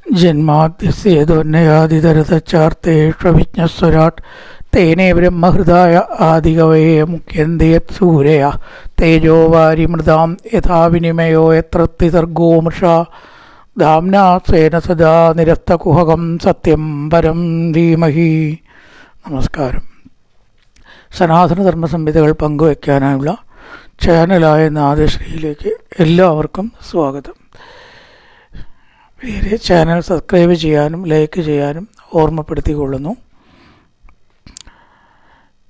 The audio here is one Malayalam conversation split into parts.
ജന്മാദ്യസ്യേതോന്നയാതിതരതച്ചാർത്തേഷ്വവിജ്ഞസ്വരാട് തേനേ ബ്രഹ്മഹൃദായ ആദികവയെ മുഖ്യന്തയത് സൂരയ തേജോ വാരിമൃതാം യഥാ വിനിമയോ യത്ര ത്രിസർഗോ മൃഷാ ധാംനാ സ്വേന സദാ നിരസ്തകുഹകം സത്യം പരം ധീമഹി. നമസ്കാരം. സനാതനധർമ്മ സംഹിതകൾ പങ്കുവയ്ക്കാനായുള്ള ചാനലായ നാദശ്രീയിലേക്ക് എല്ലാവർക്കും സ്വാഗതം. പേര് ചാനൽ സബ്സ്ക്രൈബ് ചെയ്യാനും ലൈക്ക് ചെയ്യാനും ഓർമ്മപ്പെടുത്തിക്കൊള്ളുന്നു.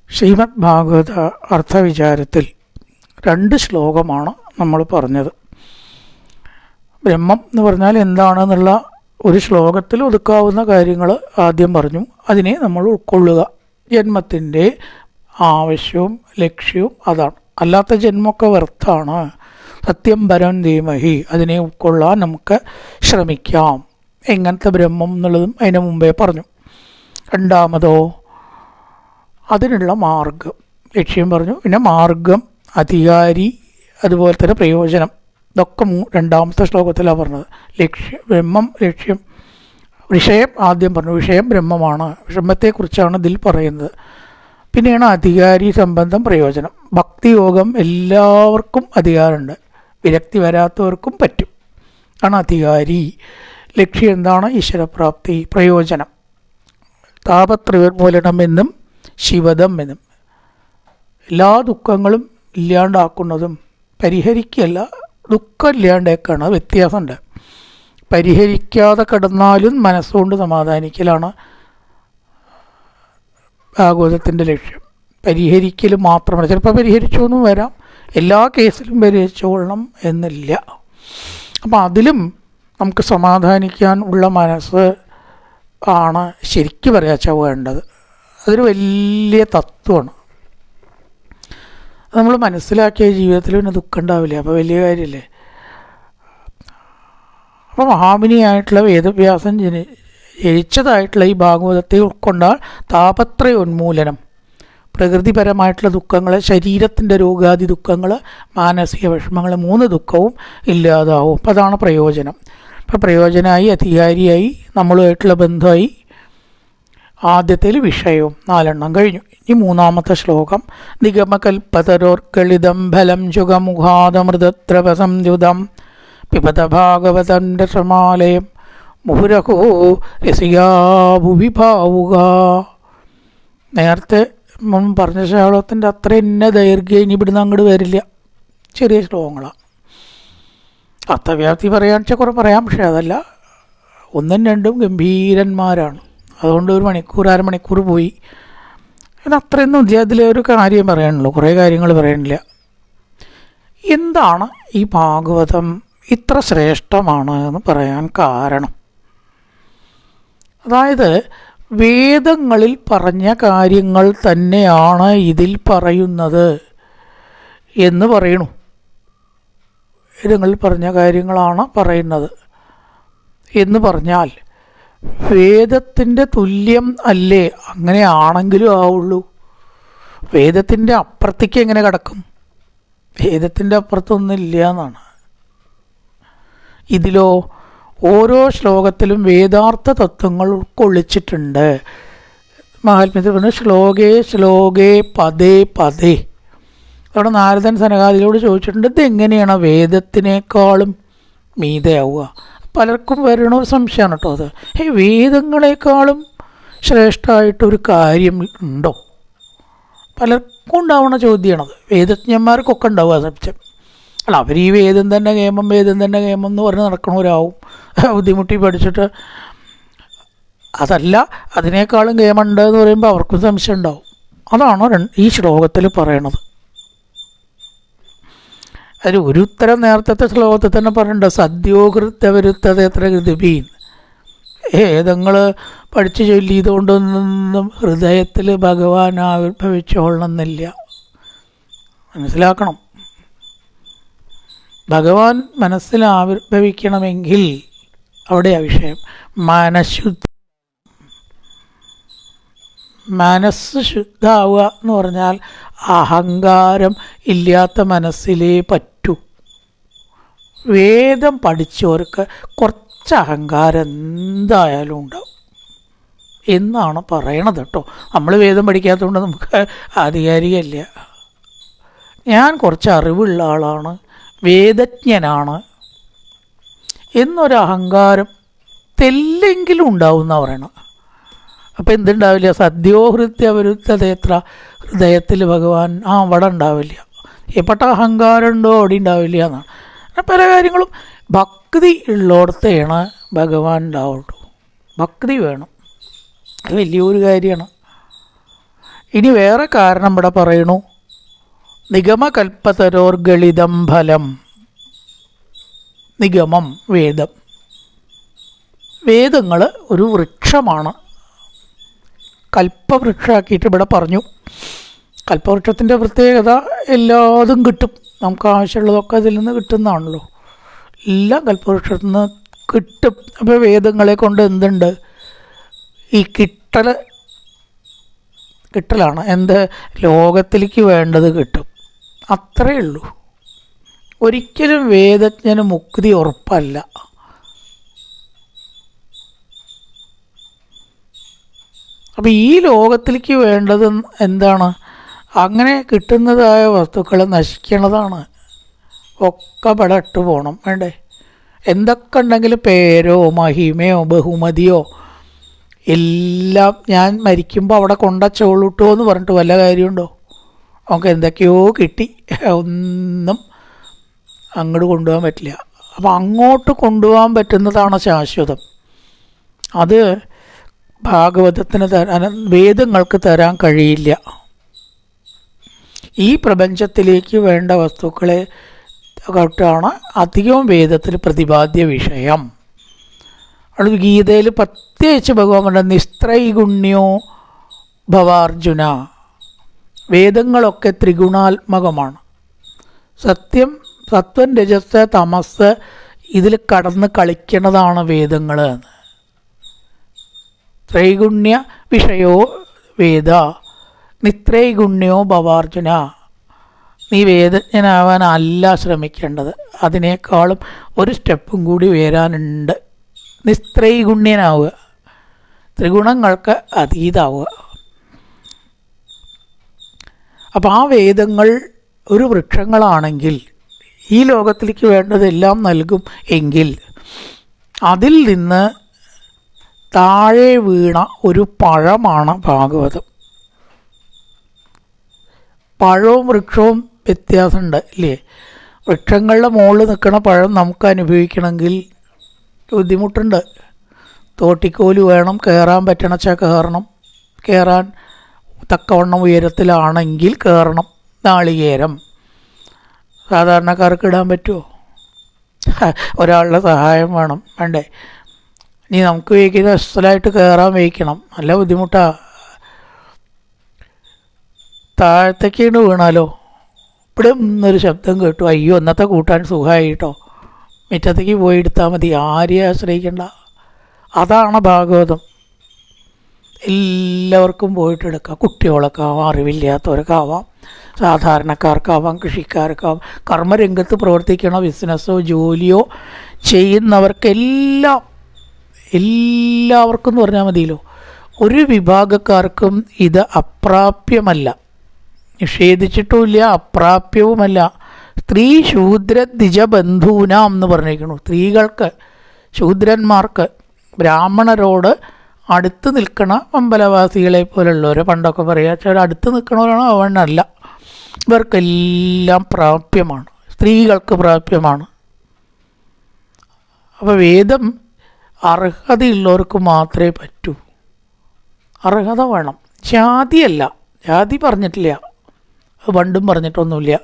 ശ്രീമദ് ഭാഗവത അർത്ഥവിചാരത്തിൽ 2 ശ്ലോകമാണ് നമ്മൾ പറഞ്ഞത്. ബ്രഹ്മം എന്ന് പറഞ്ഞാൽ എന്താണെന്നുള്ള ഒരു ശ്ലോകത്തിൽ ഒതുക്കാവുന്ന കാര്യങ്ങൾ ആദ്യം പറഞ്ഞു. അതിനെ നമ്മൾ ഉൾക്കൊള്ളുക. ജന്മത്തിൻ്റെ ആവശ്യവും ലക്ഷ്യവും അതാണ്. അല്ലാത്ത ജന്മമൊക്കെ വ്യർത്ഥാണ്. സത്യം പരം ധീമഹി. അതിനെ ഉൾക്കൊള്ളാൻ നമുക്ക് ശ്രമിക്കാം. എങ്ങനത്തെ ബ്രഹ്മം എന്നുള്ളതും അതിന് മുമ്പേ പറഞ്ഞു. രണ്ടാമതോ അതിനുള്ള മാർഗം, ലക്ഷ്യം പറഞ്ഞു. പിന്നെ മാർഗം, അധികാരി, അതുപോലെ തന്നെ പ്രയോജനം. ഇതൊക്കെ രണ്ടാമത്തെ ശ്ലോകത്തിലാണ് പറഞ്ഞത്. ബ്രഹ്മം, ലക്ഷ്യം, വിഷയം ആദ്യം പറഞ്ഞു. വിഷയം ബ്രഹ്മമാണ്. ബ്രഹ്മത്തെക്കുറിച്ചാണ് ഇതിൽ പറയുന്നത്. പിന്നെയാണ് അധികാരി, സംബന്ധം, പ്രയോജനം. ഭക്തിയോഗം എല്ലാവർക്കും അധികാരമുണ്ട്. വിരക്തി വരാത്തവർക്കും പറ്റും. ആണ് അധികാരി. ലക്ഷ്യം എന്താണ്? ഈശ്വരപ്രാപ്തി. പ്രയോജനം താപത്രയോന്മൂലനം എന്നും ശിവദം എന്നും. എല്ലാ ദുഃഖങ്ങളും ഇല്ലാണ്ടാക്കുന്നതും പരിഹരിക്കല്ല, ദുഃഖം ഇല്ലാണ്ടേക്കാണ്. വ്യത്യാസമുണ്ട്. പരിഹരിക്കാതെ കിടന്നാലും മനസ്സുകൊണ്ട് സമാധാനിക്കലാണ് ഭാഗവതത്തിൻ്റെ ലക്ഷ്യം. പരിഹരിക്കൽ മാത്രമല്ല. ചിലപ്പോൾ പരിഹരിച്ചൊന്നും വരാം, എല്ലാ കേസിലും പരിഹരിച്ചുകൊള്ളണം എന്നില്ല. അപ്പം അതിലും നമുക്ക് സമാധാനിക്കാൻ ഉള്ള മനസ്സ് ആണ് ശരിക്കും പറയാച്ചാൽ വേണ്ടത്. അതൊരു വലിയ തത്വമാണ്. നമ്മൾ മനസ്സിലാക്കിയ ജീവിതത്തിൽ പിന്നെ ദുഃഖം ഉണ്ടാവില്ല. അപ്പോൾ വലിയ കാര്യമല്ലേ. അപ്പോൾ മഹാമുനിയായിട്ടുള്ള വേദവ്യാസൻ ജനിച്ചതായിട്ടുള്ള ഈ ഭാഗവതത്തെ ഉൾക്കൊണ്ടാൽ താപത്രയോന്മൂലനം, പ്രകൃതിപരമായിട്ടുള്ള ദുഃഖങ്ങൾ, ശരീരത്തിൻ്റെ രോഗാദി ദുഃഖങ്ങൾ, മാനസിക വിഷമങ്ങൾ, 3 ദുഃഖവും ഇല്ലാതാവും. അപ്പം അതാണ് പ്രയോജനം. അപ്പം പ്രയോജനമായി, അധികാരിയായി, നമ്മളുമായിട്ടുള്ള ബന്ധമായി. ആദ്യത്തിൽ വിഷയവും 4 കഴിഞ്ഞു. ഇനി 3-ാമത്തെ ശ്ലോകം. നിഗമകൽപ്പതരോർക്കളിതം ഫലം ചുഗമുഖാദമൃതദ്രവസംയുതം പിബത ഭാഗവതൻ്റെ സമാലയം മുഹുരഹോ രസിയാ ഭുവി ഭാവുക. നേരത്തെ പറഞ്ഞ ശ്ലോകത്തിൻ്റെ അത്ര ഇന്ന ദൈർഘ്യം ഇനി ഇവിടുന്ന് അങ്ങോട്ട് വരില്ല. ചെറിയ ശ്ലോകങ്ങളാണ്. അർത്ഥവ്യാപ്തി പറയാന്ന് വെച്ചാൽ കുറേ പറയാം. പക്ഷേ അതല്ല, 1ഉം 2ഉം ഗംഭീരന്മാരാണ്. അതുകൊണ്ട് 1 മണിക്കൂർ 1/2 മണിക്കൂർ പോയി. ഇത് അത്രയൊന്നും ഇല്ല. അതിലൊരു കാര്യം പറയാനുള്ളൂ, കുറേ കാര്യങ്ങൾ പറയാനില്ല. എന്താണ് ഈ ഭാഗവതം ഇത്ര ശ്രേഷ്ഠമാണ് എന്ന് പറയാൻ കാരണം? അതായത് വേദങ്ങളിൽ പറഞ്ഞ കാര്യങ്ങൾ തന്നെയാണ് ഇതിൽ പറയുന്നത് എന്ന് പറയണു. വേദങ്ങളിൽ പറഞ്ഞ കാര്യങ്ങളാണ് പറയുന്നത് എന്ന് പറഞ്ഞാൽ വേദത്തിൻ്റെ തുല്യം അല്ലേ? അങ്ങനെ ആണെങ്കിലും ആവുള്ളൂ. വേദത്തിൻ്റെ അപ്പുറത്തേക്ക് എങ്ങനെ കിടക്കും? വേദത്തിൻ്റെ അപ്പുറത്തൊന്നുമില്ല എന്നാണ്. ഇതിലോ ഓരോ ശ്ലോകത്തിലും വേദാർത്ഥ തത്വങ്ങൾ ഉൾക്കൊള്ളിച്ചിട്ടുണ്ട്. മഹാത്മ്യത്തിൽ പറഞ്ഞ ശ്ലോകേ ശ്ലോകേ പദേ പദേ. അവിടെ നാരദൻ സനകാദികളോട് ചോദിച്ചിട്ടുണ്ട്, ഇതെങ്ങനെയാണ് വേദത്തിനേക്കാളും മീതയാവുക? പലർക്കും വരണ സംശയമാണ് കേട്ടോ അത്. വേദങ്ങളെക്കാളും ശ്രേഷ്ഠമായിട്ടൊരു കാര്യം ഉണ്ടോ? പലർക്കും ഉണ്ടാവുന്ന ചോദ്യമാണത്. വേദജ്ഞന്മാർക്കൊക്കെ ഉണ്ടാവുക സംശയം. അല്ല, അവർ ഈ വേദം തന്നെ കേമം എന്ന് പറഞ്ഞ് നടക്കണവരാവും. ബുദ്ധിമുട്ടി പഠിച്ചിട്ട് അതല്ല, അതിനേക്കാളും കേമുണ്ട് എന്ന് പറയുമ്പോൾ അവർക്കും സംശയം ഉണ്ടാവും. അതാണ് ഈ ശ്ലോകത്തിൽ പറയണത്. അതിൽ ഒരു ഉത്തരം നേരത്തെ ശ്ലോകത്തിൽ തന്നെ പറഞ്ഞിട്ടുണ്ട്. സദ്യോകൃത്യവരുത്തത് എത്ര കൃതിബീൻ. വേദങ്ങൾ പഠിച്ച് ചൊല്ലിയതുകൊണ്ടൊന്നും ഹൃദയത്തിൽ ഭഗവാൻ ആവിർഭവിച്ചോളണമെന്നില്ല. മനസ്സിലാക്കണം. ഭഗവാൻ മനസ്സിൽ ആവിർഭവിക്കണമെങ്കിൽ അവിടെയാ വിഷയം. മനസ്സ് ശുദ്ധാവുക എന്ന് പറഞ്ഞാൽ അഹങ്കാരം ഇല്ലാത്ത മനസ്സിലേ പറ്റൂ. വേദം പഠിച്ചവർക്ക് കുറച്ച് കുറച്ച് അഹങ്കാരം എന്തായാലും ഉണ്ടാവും എന്നാണ് പറയണത് കേട്ടോ. നമ്മൾ വേദം പഠിക്കാത്തതുകൊണ്ട് നമുക്ക് ആധികാരികമല്ല. ഞാൻ കുറച്ച് അറിവുള്ള ആളാണ്, വേദജ്ഞനാണ് എന്നൊരു അഹങ്കാരം തെല്ലെങ്കിലും ഉണ്ടാവും എന്നാണ് പറയണത്. അപ്പം എന്തുണ്ടാവില്ല? സദ്യോഹൃത്യവിരുദ്ധതയത്ര ഹൃദയത്തിൽ ഭഗവാൻ അവിടെ ഉണ്ടാവില്ല. എപ്പെട്ട അഹങ്കാരം ഉണ്ടോ അവിടെ ഉണ്ടാവില്ല എന്നാണ്. അങ്ങനെ പല കാര്യങ്ങളും ഭക്തി ഉള്ളിടത്താണ് ഭഗവാൻ ഉണ്ടാവുള്ളൂ. ഭക്തി വേണം, അത് വലിയൊരു കാര്യമാണ്. ഇനി വേറെ കാരണം ഇവിടെ പറയണു, നിഗമകൽപ്പതരോർഗളിതം ഫലം. നിഗമം വേദം, വേദങ്ങൾ ഒരു വൃക്ഷമാണ്. കൽപ്പവൃക്ഷമാക്കിയിട്ട് ഇവിടെ പറഞ്ഞു. കൽപ്പവൃക്ഷത്തിൻ്റെ പ്രത്യേകത എല്ലാതും കിട്ടും, നമുക്ക് ആവശ്യമുള്ളതൊക്കെ അതിൽ നിന്ന് കിട്ടുന്നതാണല്ലോ. എല്ലാം കൽപ്പവൃക്ഷത്തിൽ നിന്ന് കിട്ടും. അപ്പോൾ വേദങ്ങളെ കൊണ്ട് എന്തുണ്ട്? ഈ കിട്ടലാണ്. എന്ത്? ലോകത്തിലേക്ക് വേണ്ടത് കിട്ടും, അത്രയേ ഉള്ളൂ. ഒരിക്കലും വേദജ്ഞന് മുക്തി ഉറപ്പല്ല. അപ്പോൾ ഈ ലോകത്തിലേക്ക് വേണ്ടത് എന്താണ്? അങ്ങനെ കിട്ടുന്നതായ വസ്തുക്കൾ നശിക്കണതാണ്. ഒക്കെ ഇവിടെ ഇട്ട് പോകണം, വേണ്ടേ? എന്തൊക്കെ ഉണ്ടെങ്കിലും പേരോ മഹിമയോ ബഹുമതിയോ എല്ലാം ഞാൻ മരിക്കുമ്പോൾ അവിടെ കൊണ്ടച്ചോളിട്ടോ എന്ന് പറഞ്ഞിട്ട് വല്ല കാര്യമുണ്ടോ? നമുക്ക് എന്തൊക്കെയോ കിട്ടി, ഒന്നും അങ്ങോട്ട് കൊണ്ടുപോകാൻ പറ്റില്ല. അപ്പം അങ്ങോട്ട് കൊണ്ടുപോകാൻ പറ്റുന്നതാണ് ശാശ്വതം. അത് ഭാഗവതത്തിന് വേദങ്ങൾക്ക് തരാൻ കഴിയില്ല. ഈ പ്രപഞ്ചത്തിലേക്ക് വേണ്ട വസ്തുക്കളെ ാണ് അധികവും വേദത്തിൽ പ്രതിപാദ്യ വിഷയം. അത് ഗീതയിൽ പ്രത്യേകിച്ച് ഭഗവാൻ പറഞ്ഞ നിസ്ത്രൈഗുണ്യോ ഭവാർജുന. വേദങ്ങളൊക്കെ ത്രിഗുണാത്മകമാണ്. സത്യം, സത്വം, രജസ്, തമസ് ഇതിൽ കടന്ന് കളിക്കുന്നതാണ് വേദങ്ങൾ. ത്രൈഗുണ്യ വിഷയോ വേദ നിത്രൈഗുണ്യോ ഭവാർജുന. നീ വേദജ്ഞനാവാനല്ല ശ്രമിക്കേണ്ടത്, അതിനേക്കാളും ഒരു സ്റ്റെപ്പും കൂടി വരാനുണ്ട്. നിസ്ത്രൈഗുണ്യനാവുക, ത്രിഗുണങ്ങൾക്ക് അതീതാവുക. അപ്പം ആ വേദങ്ങൾ ഒരു വൃക്ഷങ്ങളാണെങ്കിൽ ഈ ലോകത്തിലേക്ക് വേണ്ടതെല്ലാം നൽകും എങ്കിൽ അതിൽ നിന്ന് താഴെ വീണ ഒരു പഴമാണ് ഭാഗവതം. പഴവും വൃക്ഷവും വ്യത്യാസമുണ്ട് ഇല്ലേ? വൃക്ഷങ്ങളുടെ മുകളിൽ നിൽക്കുന്ന പഴം നമുക്ക് അനുഭവിക്കണമെങ്കിൽ ബുദ്ധിമുട്ടുണ്ട്. തോട്ടിക്കോല് വേണം, കയറാൻ പറ്റണച്ചാൽ കയറണം, കയറാൻ തക്കവണ്ണം ഉയരത്തിലാണെങ്കിൽ കയറണം. നാളികേരം സാധാരണക്കാർക്ക് ഇടാൻ പറ്റുമോ? ഒരാളുടെ സഹായം വേണം, വേണ്ടേ? ഇനി നമുക്ക് വയ്ക്കുന്ന അസലായിട്ട് കയറാൻ വയ്ക്കണം, നല്ല ബുദ്ധിമുട്ടാണ്. താഴത്തേക്കാണ് വീണാലോ ഇവിടെ നിന്നൊരു ശബ്ദം കേട്ടു, അയ്യോ ഇന്നത്തെ കൂട്ടാൻ സുഖമായി കേട്ടോ, മുറ്റത്തേക്ക് പോയി എടുത്താൽ മതി, ആരെയും ആശ്രയിക്കണ്ട. അതാണ് ഭാഗവതം. എല്ലാവർക്കും പോയിട്ട് എടുക്കാം. കുട്ടികളൊക്കെ ആവാം, അറിവില്ലാത്തവർക്കാവാം, സാധാരണക്കാർക്കാവാം, കൃഷിക്കാർക്കാവാം, കർമ്മരംഗത്ത് പ്രവർത്തിക്കണ ബിസിനസ്സോ ജോലിയോ എല്ലാവർക്കും എന്ന് പറഞ്ഞാൽ മതിയല്ലോ. ഒരു വിഭാഗക്കാർക്കും ഇത് അപ്രാപ്യമല്ല, നിഷേധിച്ചിട്ടുമില്ല, അപ്രാപ്യവുമല്ല. സ്ത്രീ ശൂദ്ര ദ്വിജബന്ധൂനാം എന്ന് പറഞ്ഞിരിക്കുന്നു. സ്ത്രീകൾക്ക്, ശൂദ്രന്മാർക്ക്, ബ്രാഹ്മണരോട് അടുത്ത് നിൽക്കണ അമ്പലവാസികളെ പോലുള്ളവർ, പണ്ടൊക്കെ പറയുക അടുത്ത് നിൽക്കണവരാണോ അവനല്ല, ഇവർക്കെല്ലാം പ്രാപ്യമാണ്, സ്ത്രീകൾക്ക് പ്രാപ്യമാണ്. അപ്പോൾ വേദം അർഹതയുള്ളവർക്ക് മാത്രമേ പറ്റൂ. അർഹത വേണം, ജാതിയല്ല. ജാതി പറഞ്ഞിട്ടില്ല, അത് പണ്ടും പറഞ്ഞിട്ടൊന്നുമില്ല.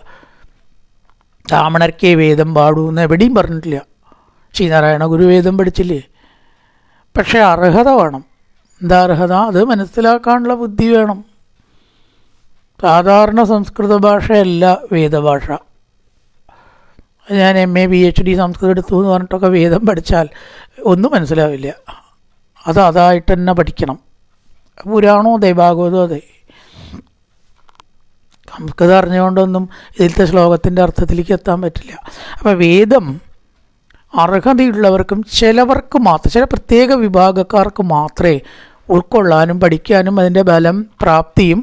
ബ്രാഹ്മണർക്കേ വേദം പാടൂ എന്ന് എവിടെയും പറഞ്ഞിട്ടില്ല. ശ്രീനാരായണ ഗുരു വേദം പഠിച്ചില്ലേ? പക്ഷേ അർഹത വേണം. എന്താ അർഹത? അത് മനസ്സിലാക്കാനുള്ള ബുദ്ധി വേണം. സാധാരണ സംസ്കൃത ഭാഷയല്ല വേദഭാഷ. ഞാൻ MA PhD സംസ്കൃതം എടുത്തു എന്ന് പറഞ്ഞിട്ടൊക്കെ വേദം പഠിച്ചാൽ ഒന്നും മനസ്സിലാവില്ല. അതായിട്ട് തന്നെ പഠിക്കണം. പുരാണോ അതെ, ഭാഗവതോ അതെ. സംസ്കൃതം അറിഞ്ഞുകൊണ്ടൊന്നും ഇതിലത്തെ ശ്ലോകത്തിൻ്റെ അർത്ഥത്തിലേക്ക് എത്താൻ പറ്റില്ല. അപ്പോൾ വേദം അർഹതയുള്ളവർക്കും ചിലവർക്ക് മാത്രം, ചില പ്രത്യേക വിഭാഗക്കാർക്ക് മാത്രമേ ഉൾക്കൊള്ളാനും പഠിക്കാനും അതിൻ്റെ ബലം പ്രാപ്തിയും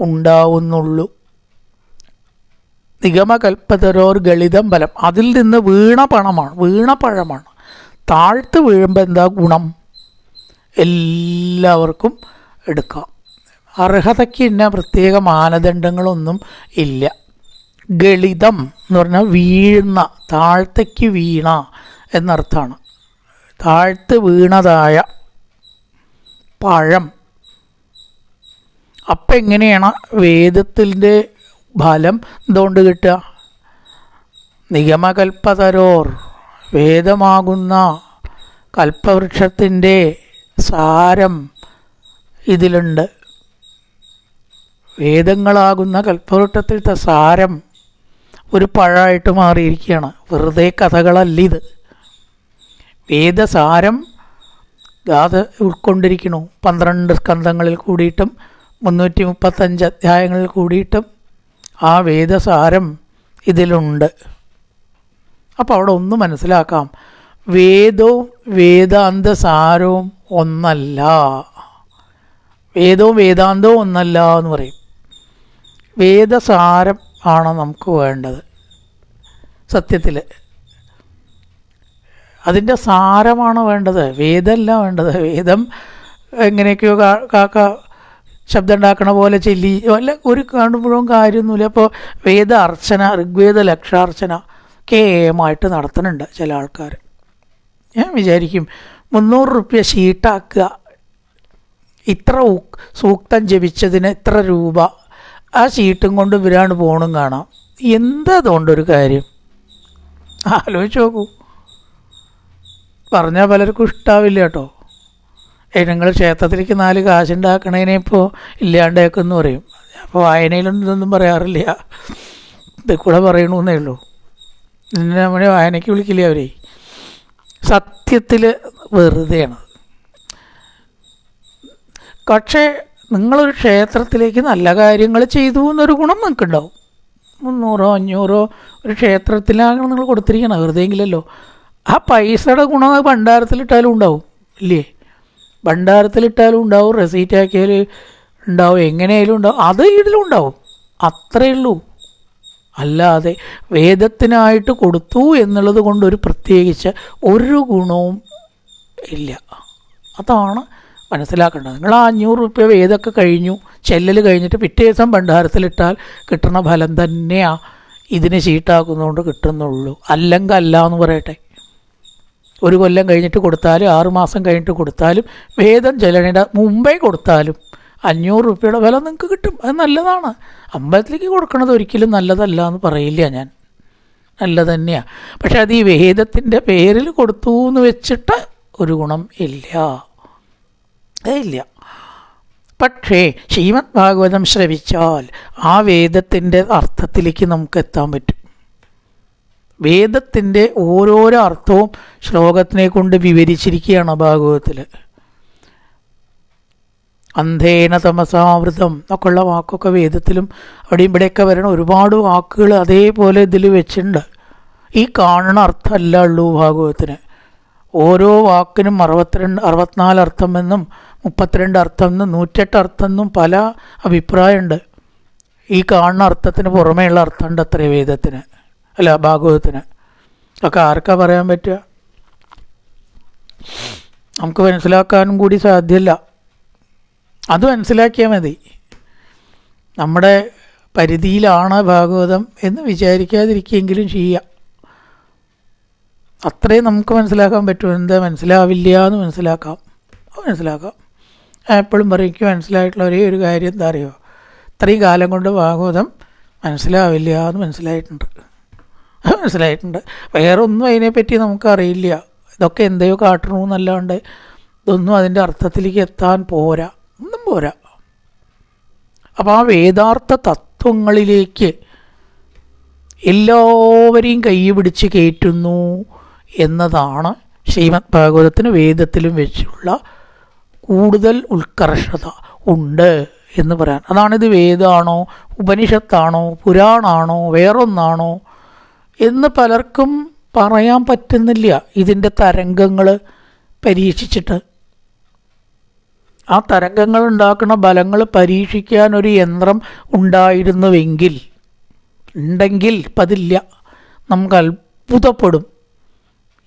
ഉണ്ടാവുന്നുള്ളൂ. നിഗമകൽപ്പതരോർ ഗളിതം ബലം, അതിൽ നിന്ന് വീണ പഴമാണ്. താഴ്ത്ത് വീഴുമ്പോൾ എന്താ ഗുണം? എല്ലാവർക്കും എടുക്കാം. അർഹതയ്ക്ക് ഇന്ന പ്രത്യേക മാനദണ്ഡങ്ങളൊന്നും ഇല്ല. ഗളിതം എന്ന് പറഞ്ഞാൽ വീഴുന്ന, താഴത്തേക്ക് വീണ എന്നർത്ഥമാണ്. താഴ്ത്ത് വീണതായ പഴം. അപ്പം എങ്ങനെയാണ് വേദത്തിൻ്റെ ഫലം എന്തുകൊണ്ട് കിട്ടുക? നിഗമകൽപ്പതരോർ, വേദമാകുന്ന കൽപ്പവൃക്ഷത്തിൻ്റെ സാരം ഇതിലുണ്ട്. വേദങ്ങളാകുന്ന കൽപ്പവൃക്ഷത്തിലത്തെ സാരം ഒരു പഴമായിട്ട് മാറിയിരിക്കുകയാണ്. വെറുതെ കഥകളല്ല ഇത്. വേദസാരം അത് ഉൾക്കൊണ്ടിരിക്കണു. 12 സ്കന്ധങ്ങളിൽ കൂടിയിട്ടും 335 അധ്യായങ്ങളിൽ കൂടിയിട്ടും ആ വേദസാരം ഇതിലുണ്ട്. അപ്പോൾ അവിടെ ഒന്ന് മനസ്സിലാക്കാം, വേദവും വേദാന്തസാരവും ഒന്നല്ല. വേദവും വേദാന്തവും ഒന്നല്ല എന്ന് പറയും. വേദസാരം ആണ് നമുക്ക് വേണ്ടത്. സത്യത്തിൽ അതിൻ്റെ സാരമാണ് വേണ്ടത്, വേദമല്ല വേണ്ടത്. വേദം എങ്ങനെയൊക്കെയോ കാക്ക ശബ്ദം ഉണ്ടാക്കണ പോലെ ചെല്ലി അല്ല, ഒരു കാണുമ്പോഴും കാര്യമൊന്നുമില്ല. അപ്പോൾ വേദ അർച്ചന, ഋഗ്വേദ ലക്ഷാർച്ചന കേമായിട്ട് നടത്തുന്നുണ്ട് ചില ആൾക്കാർ. ഞാൻ വിചാരിക്കും 300 റുപ്യ ഷീട്ടാക്കുക, ഇത്ര സൂക്തം ജപിച്ചതിന് ഇത്ര രൂപ, ആ ഷീട്ടും കൊണ്ട് ഇവരാണ് പോണും കാണാം. എന്താ അതുകൊണ്ടൊരു കാര്യം? ആലോചിച്ച് നോക്കൂ. പറഞ്ഞാൽ പലർക്കും ഇഷ്ടാവില്ല കേട്ടോ. നിങ്ങൾ ക്ഷേത്രത്തിലേക്ക് 4 കാശുണ്ടാക്കണേനെ ഇപ്പോൾ ഇല്ലാണ്ടേക്കെന്ന് പറയും. അപ്പോൾ വായനയിലൊന്നും ഇതൊന്നും പറയാറില്ല, ഇത് കൂടെ പറയണമെന്നേ ഉള്ളൂ. നമ്മുടെ വായനയ്ക്ക് വിളിക്കില്ല അവരെ. സത്യത്തിൽ വെറുതെയാണ്. പക്ഷേ നിങ്ങളൊരു ക്ഷേത്രത്തിലേക്ക് നല്ല കാര്യങ്ങൾ ചെയ്തു എന്നൊരു ഗുണം നിങ്ങൾക്കുണ്ടാവും. 300 500 ഒരു ക്ഷേത്രത്തിലാണ് നിങ്ങൾ കൊടുത്തിരിക്കണം, വെറുതെയെങ്കിലല്ലോ. ആ പൈസയുടെ ഗുണം അത് ഭണ്ഡാരത്തിലിട്ടാലും ഉണ്ടാവും, ഇല്ലേ? ഭണ്ഡാരത്തിലിട്ടാലും ഉണ്ടാവും, റെസീറ്റ് ആക്കിയാൽ ഉണ്ടാവും, എങ്ങനെയായാലും ഉണ്ടാവും, അത് ഇതിലും ഉണ്ടാവും. അത്രയേ ഉള്ളൂ. അല്ലാതെ വേദത്തിനായിട്ട് കൊടുത്തു എന്നുള്ളത് കൊണ്ടൊരു പ്രത്യേകിച്ച് ഒരു ഗുണവും ഇല്ല. അതാണ് മനസ്സിലാക്കേണ്ടത്. നിങ്ങൾ 500 റുപ്യ വേദമൊക്കെ കഴിഞ്ഞു, ചെല്ലൽ കഴിഞ്ഞിട്ട് പിറ്റേ ദിവസം ഭണ്ഡാരത്തിലിട്ടാൽ കിട്ടുന്ന ഫലം തന്നെയാണ് ഇതിന് ചീട്ടാക്കുന്നതുകൊണ്ട് കിട്ടുന്നുള്ളൂ. അല്ലെങ്കിൽ അല്ല എന്ന് പറയട്ടെ. 1 കൊല്ലം കഴിഞ്ഞിട്ട് കൊടുത്താലും 6 മാസം കഴിഞ്ഞിട്ട് കൊടുത്താലും വേദം ചെല്ലണേണ്ട മുമ്പേ കൊടുത്താലും 500 റുപ്യയുടെ വില നിങ്ങൾക്ക് കിട്ടും. അത് നല്ലതാണ്. അമ്പലത്തിലേക്ക് കൊടുക്കണത് ഒരിക്കലും നല്ലതല്ല എന്ന് പറയില്ല ഞാൻ, നല്ലത് തന്നെയാണ്. പക്ഷെ അത് ഈ വേദത്തിൻ്റെ പേരിൽ കൊടുത്തു എന്ന് വെച്ചിട്ട് ഒരു ഗുണം ഇല്ല, ഇല്ല. പക്ഷേ ശ്രീമദ് ഭാഗവതം ശ്രവിച്ചാൽ ആ വേദത്തിൻ്റെ അർത്ഥത്തിലേക്ക് നമുക്ക് എത്താൻ പറ്റും. വേദത്തിൻ്റെ ഓരോരോ അർത്ഥവും ശ്ലോകത്തിനെ കൊണ്ട് വിവരിച്ചിരിക്കുകയാണ് ഭാഗവതത്തിൽ. അന്ധേന തമസാവൃതം എന്നൊക്കെയുള്ള വാക്കൊക്കെ വേദത്തിലും അവിടെയും ഇവിടെയൊക്കെ വരണം. ഒരുപാട് വാക്കുകൾ അതേപോലെ ഇതിൽ വെച്ചിട്ടുണ്ട്. ഈ കാണുന്ന അർത്ഥമല്ല ഉള്ളൂ ഭാഗവതത്തിന്. ഓരോ വാക്കിനും 64 അർത്ഥം എന്നും 32 അർത്ഥം എന്നും 108 അർത്ഥം എന്നും പല അഭിപ്രായമുണ്ട്. ഈ കാണുന്ന അർത്ഥത്തിന് പുറമേയുള്ള അർത്ഥമുണ്ട് അത്രേ വേദത്തിന്, അല്ല ഭാഗവതത്തിന്. ഒക്കെ ആർക്കാ പറയാൻ പറ്റുക? നമുക്ക് മനസ്സിലാക്കാനും കൂടി സാധ്യമല്ല. അത് മനസ്സിലാക്കിയാൽ മതി. നമ്മുടെ പരിധിയിലാണ് ഭാഗവതം എന്ന് വിചാരിക്കാതിരിക്കുകയെങ്കിലും ചെയ്യാം. അത്രയും നമുക്ക് മനസ്സിലാക്കാൻ പറ്റും. എന്താ മനസ്സിലാവില്ല എന്ന് മനസ്സിലാക്കാം. എപ്പോഴും പറയും എനിക്ക് മനസ്സിലായിട്ടുള്ള ഒരേ ഒരു കാര്യം എന്താ അറിയോ, ഇത്രയും കാലം കൊണ്ട് ഭാഗവതം മനസ്സിലാവില്ല എന്ന് മനസ്സിലായിട്ടുണ്ട്. വേറെ ഒന്നും അതിനെപ്പറ്റി നമുക്കറിയില്ല. ഇതൊക്കെ എന്തെയോ കാട്ടണമെന്നല്ലാണ്ട് ഇതൊന്നും അതിൻ്റെ അർത്ഥത്തിലേക്ക് എത്താൻ പോരാ. അപ്പോൾ ആ വേദാർത്ഥ തത്വങ്ങളിലേക്ക് എല്ലാവരെയും കൈ പിടിച്ച് കയറ്റുന്നു എന്നതാണ് ശ്രീമദ് ഭാഗവതത്തിന് വേദത്തിലും വെച്ചുള്ള കൂടുതൽ ഉത്കർഷത ഉണ്ട് എന്ന് പറയാൻ. അതാണിത് വേദമാണോ ഉപനിഷത്താണോ പുരാണാണോ വേറൊന്നാണോ എന്ന് പലർക്കും പറയാൻ പറ്റുന്നില്ല ഇതിൻ്റെ തരംഗങ്ങൾ പരീക്ഷിച്ചിട്ട്. ആ തരംഗങ്ങൾ ഉണ്ടാക്കുന്ന ബലങ്ങൾ പരീക്ഷിക്കാൻ ഒരു യന്ത്രം ഉണ്ടായിരുന്നുവെങ്കിൽ, ഉണ്ടെങ്കിൽ ഇപ്പം അതില്ല, നമുക്ക് അത്ഭുതപ്പെടും.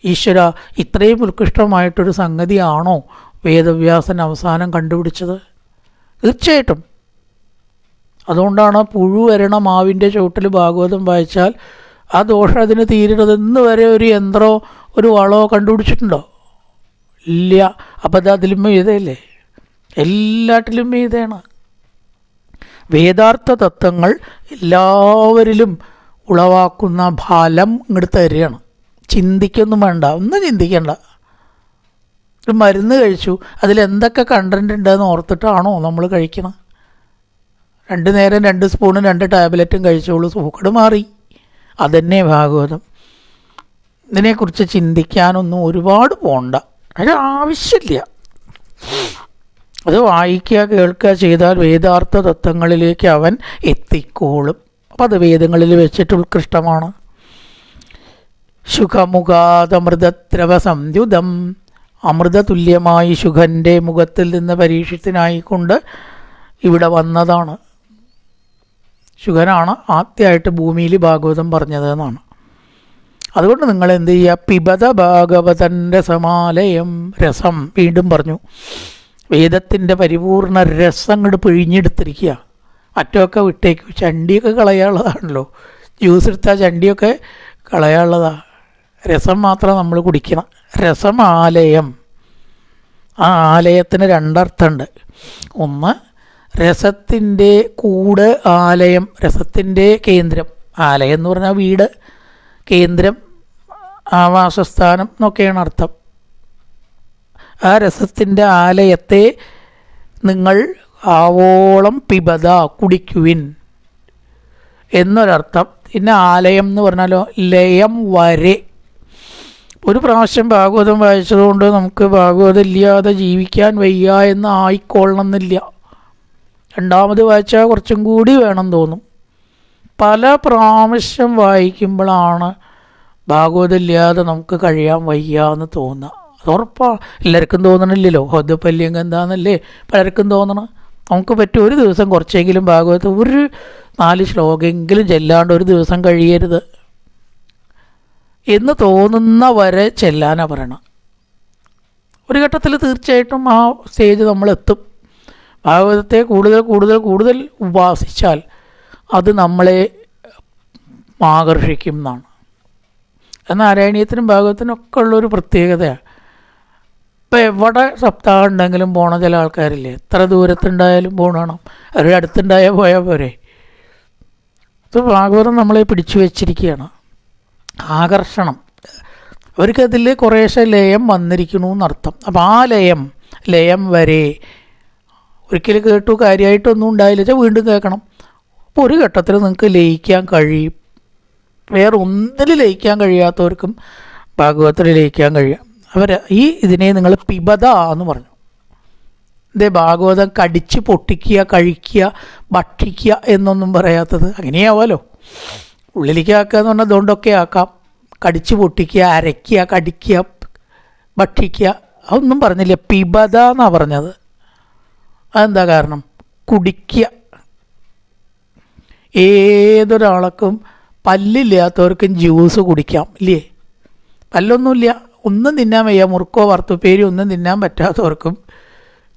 ഈശ്വര, ഇത്രയും ഉത്കൃഷ്ടമായിട്ടൊരു സംഗതിയാണോ വേദവ്യാസൻ അവസാനം കണ്ടുപിടിച്ചത്? തീർച്ചയായിട്ടും. അതുകൊണ്ടാണ് പുഴു വരണ മാവിൻ്റെ ചുവട്ടിൽ ഭാഗവതം വായിച്ചാൽ ആ ദോഷം അതിന് തീരരുത്. ഇന്ന് വരെ ഒരു യന്ത്രമോ ഒരു വളമോ കണ്ടുപിടിച്ചിട്ടുണ്ടോ? ഇല്ല. അപ്പം അത് അതിലും മീതയല്ലേ, എല്ലാറ്റിലും മീതയാണ്. വേദാർത്ഥ തത്വങ്ങൾ എല്ലാവരിലും ഉളവാക്കുന്ന ഫലം ഇങ്ങോട്ട് തരികയാണ്. ചിന്തിക്കൊന്നും വേണ്ട, ഒന്നും ചിന്തിക്കണ്ട. ഒരു മരുന്ന് കഴിച്ചു, അതിലെന്തൊക്കെ കണ്ടൻറ് ഉണ്ടെന്ന് ഓർത്തിട്ടാണോ നമ്മൾ കഴിക്കണം? 2 നേരം 2 സ്പൂണും 2 ടാബ്ലറ്റും കഴിച്ചോളൂ, സൂക്കട് മാറി. അതന്നെ ഭാഗവതം. ഇതിനെക്കുറിച്ച് ചിന്തിക്കാനൊന്നും ഒരുപാട് പോണ്ട, അതിനാവശ്യമില്ല. അത് വായിക്കുക കേൾക്കുക ചെയ്താൽ വേദാർത്ഥ തത്വങ്ങളിലേക്ക് അവൻ എത്തിക്കോളും. അപ്പം അത് വേദങ്ങളിൽ വെച്ചിട്ട് ഉത്കൃഷ്ടമാണ്. ശുഖമുഖാതമൃതദ്രവ സംയുതം, അമൃതതുല്യമായി ശുഖൻ്റെ മുഖത്തിൽ നിന്ന് പരീക്ഷത്തിനായിക്കൊണ്ട് ഇവിടെ വന്നതാണ്. ശുഖനാണ് ആദ്യമായിട്ട് ഭൂമിയിൽ ഭാഗവതം പറഞ്ഞത് എന്നാണ്. അതുകൊണ്ട് നിങ്ങൾ എന്ത് ചെയ്യുക? പിബത ഭാഗവതൻ്റെ സമാലയം, രസം. വീണ്ടും പറഞ്ഞു, വേദത്തിൻ്റെ പരിപൂർണ രസം അങ്ങോട്ട് പിഴിഞ്ഞെടുത്തിരിക്കുക. മറ്റൊക്കെ വിട്ടേക്കും. ചണ്ടിയൊക്കെ കളയാനുള്ളതാണല്ലോ, ജ്യൂസ് എടുത്താൽ ചണ്ടിയൊക്കെ കളയാനുള്ളതാണ്. രസം മാത്രം നമ്മൾ കുടിക്കണം. രസമാലയം. ആ ആലയത്തിന് 2 അർത്ഥമുണ്ട്. ഒന്ന്, രസത്തിൻ്റെ കൂട്, ആലയം, രസത്തിൻ്റെ കേന്ദ്രം. ആലയം എന്ന് പറഞ്ഞാൽ വീട്, കേന്ദ്രം ആവാസസ്ഥാനം എന്നൊക്കെയാണ് അർത്ഥം. ആ രസത്തിൻ്റെ ആലയത്തെ നിങ്ങൾ ആവോളം പിബത, കുടിക്കുവിൻ എന്നൊരർത്ഥം. പിന്നെ ആലയം എന്ന് പറഞ്ഞാലോ ലയം വരെ. ഒരു പ്രാവശ്യം ഭാഗവതം വായിച്ചതുകൊണ്ട് നമുക്ക് ഭാഗവതം ഇല്ലാതെ ജീവിക്കാൻ വയ്യ എന്ന് ആയിക്കൊള്ളണമെന്നില്ല. 2ാമത് വായിച്ചാൽ കുറച്ചും കൂടി വേണം തോന്നും. പല പ്രാവശ്യം വായിക്കുമ്പോഴാണ് ഭാഗവതം ഇല്ലാതെ നമുക്ക് കഴിയാൻ വയ്യ എന്ന് തോന്നുക. അതുറപ്പാണ്. എല്ലാവർക്കും തോന്നണില്ലല്ലോ. ഹോദ്യപ്പല്യം എന്താണെന്നല്ലേ പലർക്കും തോന്നണം. നമുക്ക് പറ്റും ഒരു ദിവസം കുറച്ചെങ്കിലും ഭാഗവതം ഒരു 4 ശ്ലോകമെങ്കിലും ചെല്ലാണ്ട് ഒരു ദിവസം കഴിയരുത് എന്ന് തോന്നുന്ന വരെ ചെല്ലാനാണ് പറയണം. ഒരു ഘട്ടത്തിൽ തീർച്ചയായിട്ടും ആ സ്റ്റേജ് നമ്മളെത്തും. ഭാഗവതത്തെ കൂടുതൽ കൂടുതൽ കൂടുതൽ ഉപാസിച്ചാൽ അത് നമ്മളെ ആകർഷിക്കും എന്നാണ്. നാരായണീയത്തിനും ഭാഗവതത്തിനും ഒക്കെ ഉള്ളൊരു പ്രത്യേകതയാണ്. ഇപ്പം എവിടെ സപ്താഹം ഉണ്ടെങ്കിലും പോണ ചില ആൾക്കാരില്ലേ, എത്ര ദൂരത്തുണ്ടായാലും പോകണം, അവരുടെ അടുത്തുണ്ടായാൽ പോയാൽ പോരെ. ഇത് ഭാഗവതം നമ്മളെ പിടിച്ചു വെച്ചിരിക്കുകയാണ്. ആകർഷണം. അവർക്കതിൽ കുറേശ്ശെ ലയം വന്നിരിക്കണു എന്നർത്ഥം. അപ്പം ആ ലയം വരെ ഒരിക്കലും കേട്ടു കാര്യമായിട്ടൊന്നും ഉണ്ടായില്ല വെച്ചാൽ വീണ്ടും കേൾക്കണം. അപ്പോൾ ഒരു ഘട്ടത്തിൽ നിങ്ങൾക്ക് ലയിക്കാൻ കഴിയും. വേറെ ഒന്നിൽ ലയിക്കാൻ കഴിയാത്തവർക്കും ഭാഗവതത്തിൽ ലയിക്കാൻ കഴിയും. ഇതിനെ നിങ്ങൾ പിബത എന്ന് പറഞ്ഞു. ഇതേ ഭാഗവതം കടിച്ച് പൊട്ടിക്കുക, കഴിക്കുക, ഭക്ഷിക്കുക എന്നൊന്നും പറയാത്തത്. അങ്ങനെയാവാലോ. ഉള്ളിലേക്ക് ആക്കുക എന്ന് പറഞ്ഞാൽ അതുകൊണ്ടൊക്കെ ആക്കാം. കടിച്ച് പൊട്ടിക്കുക, അരയ്ക്കുക, കടിക്കുക, ഭക്ഷിക്കുക, അതൊന്നും പറഞ്ഞില്ല. പിബത എന്നാണ് പറഞ്ഞത്. അതെന്താ കാരണം? കുടിക്കുക. ഏതൊരാൾക്കും പല്ലില്ലാത്തവർക്കും ജ്യൂസ് കുടിക്കാം ഇല്ലേ? പല്ലൊന്നുമില്ല, ഒന്നും തിന്നാൻ വയ്യ, മുറുക്കോ വറുത്തുപ്പേരി ഒന്നും തിന്നാൻ പറ്റാത്തവർക്കും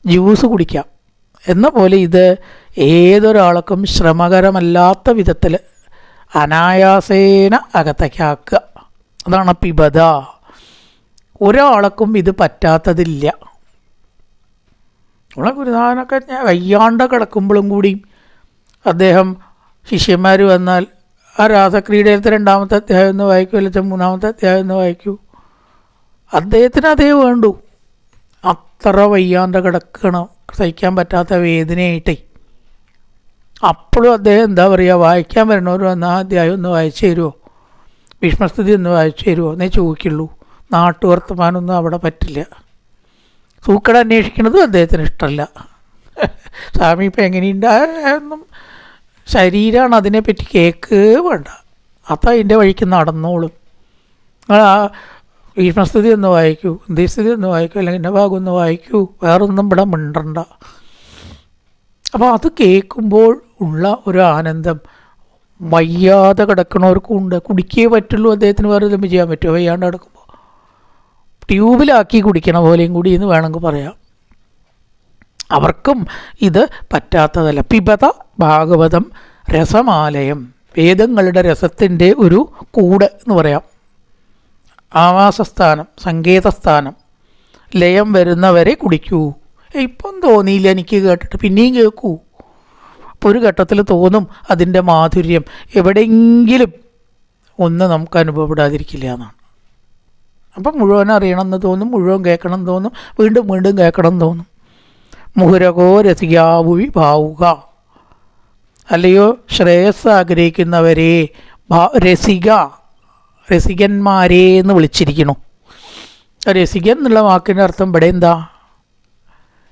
ജ്യൂസ് കുടിക്കാം. എന്ന പോലെ ഇത് ഏതൊരാൾക്കും ശ്രമകരമല്ലാത്ത വിധത്തിൽ അനായാസേന അകത്തേക്കാക്കുക. അതാണ് പിബത. ഒരാൾക്കും ഇത് പറ്റാത്തതില്ല. നമ്മളെ ഗുരുനാഥനൊക്കെ വയ്യാണ്ട കിടക്കുമ്പോഴും കൂടി അദ്ദേഹം ശിഷ്യന്മാർ വന്നാൽ ആ രാസക്രീഡയിലത്തെ 2ാമത്തെ അധ്യായം എന്ന് വായിക്കൂ, അല്ലെങ്കിൽ 3ാമത്തെ അധ്യായം എന്ന് വായിക്കൂ. അദ്ദേഹത്തിന് അതേ വേണ്ടു. അത്ര വയ്യാണ്ട കിടക്കണം, സഹിക്കാൻ പറ്റാത്ത വേദനയായിട്ടേ. അപ്പോഴും അദ്ദേഹം എന്താ പറയുക, വായിക്കാൻ വരണവർ വന്നാൽ അധ്യായം ഒന്ന് വായിച്ചു തരുമോ, ഭീഷ്മസ്തുതി ഒന്ന് വായിച്ചു തരുമോ എന്നേ ചോദിക്കുള്ളൂ. നാട്ടുവർത്തമാനമൊന്നും അവിടെ പറ്റില്ല. സൂക്കട അന്വേഷിക്കുന്നതും അദ്ദേഹത്തിന് ഇഷ്ടമല്ല. സ്വാമി ഇപ്പം എങ്ങനെയുണ്ടായെന്നും ശരീരമാണ് അതിനെപ്പറ്റി കേക്ക് വേണ്ട. അപ്പം അതിൻ്റെ വഴിക്ക് നടന്നോളും. നിങ്ങൾ ആ ഭീഷ്മസ്ഥിതി ഒന്ന് വായിക്കൂ, ഹിന്ദിസ്ഥിതി ഒന്ന് വായിക്കൂ, അല്ലെങ്കിൽ എൻ്റെ ഭാഗം ഒന്ന് വായിക്കൂ, വേറൊന്നും ഇവിടെ മിണ്ടണ്ട. അപ്പോൾ അത് കേൾക്കുമ്പോൾ ഉള്ള ഒരു ആനന്ദം വയ്യാതെ കിടക്കണവർക്കും ഉണ്ട്. കുടിക്കേ പറ്റുള്ളൂ, അദ്ദേഹത്തിന് വേറെ ഇതൊന്നും ചെയ്യാൻ പറ്റുമോ വയ്യാണ്ട് കിടക്കുമ്പോൾ? ട്യൂബിലാക്കി കുടിക്കണ പോലെയും കൂടി എന്ന് വേണമെങ്കിൽ പറയാം. അവർക്കും ഇത് പറ്റാത്തതല്ല. പിബത ഭാഗവതം രസമാലയം, വേദങ്ങളുടെ രസത്തിൻ്റെ ഒരു കൂട് എന്ന് പറയാം. ആവാസസ്ഥാനം, സങ്കേതസ്ഥാനം, ലയം വരുന്നവരെ കുടിക്കൂ. ഇപ്പം തോന്നിയില്ല എനിക്ക് കേട്ടിട്ട്, പിന്നെയും കേൾക്കൂ. അപ്പോൾ ഒരു ഘട്ടത്തിൽ തോന്നും അതിൻ്റെ മാധുര്യം എവിടെയെങ്കിലും ഒന്ന് നമുക്ക് അനുഭവപ്പെടാതിരിക്കില്ല എന്നാണ്. അപ്പം മുഴുവൻ അറിയണമെന്ന് തോന്നും, മുഴുവൻ കേൾക്കണം എന്ന് തോന്നും, വീണ്ടും വീണ്ടും കേൾക്കണം എന്ന് തോന്നും. മുഹുരകോ രസികാവുവി ഭാവുക, അല്ലയോ ശ്രേയസ് ആഗ്രഹിക്കുന്നവരെ രസിക, രസികന്മാരെ എന്ന് വിളിച്ചിരിക്കുന്നു. രസികൻ എന്നുള്ള വാക്കിൻ്റെ അർത്ഥം ഇവിടെ എന്താ?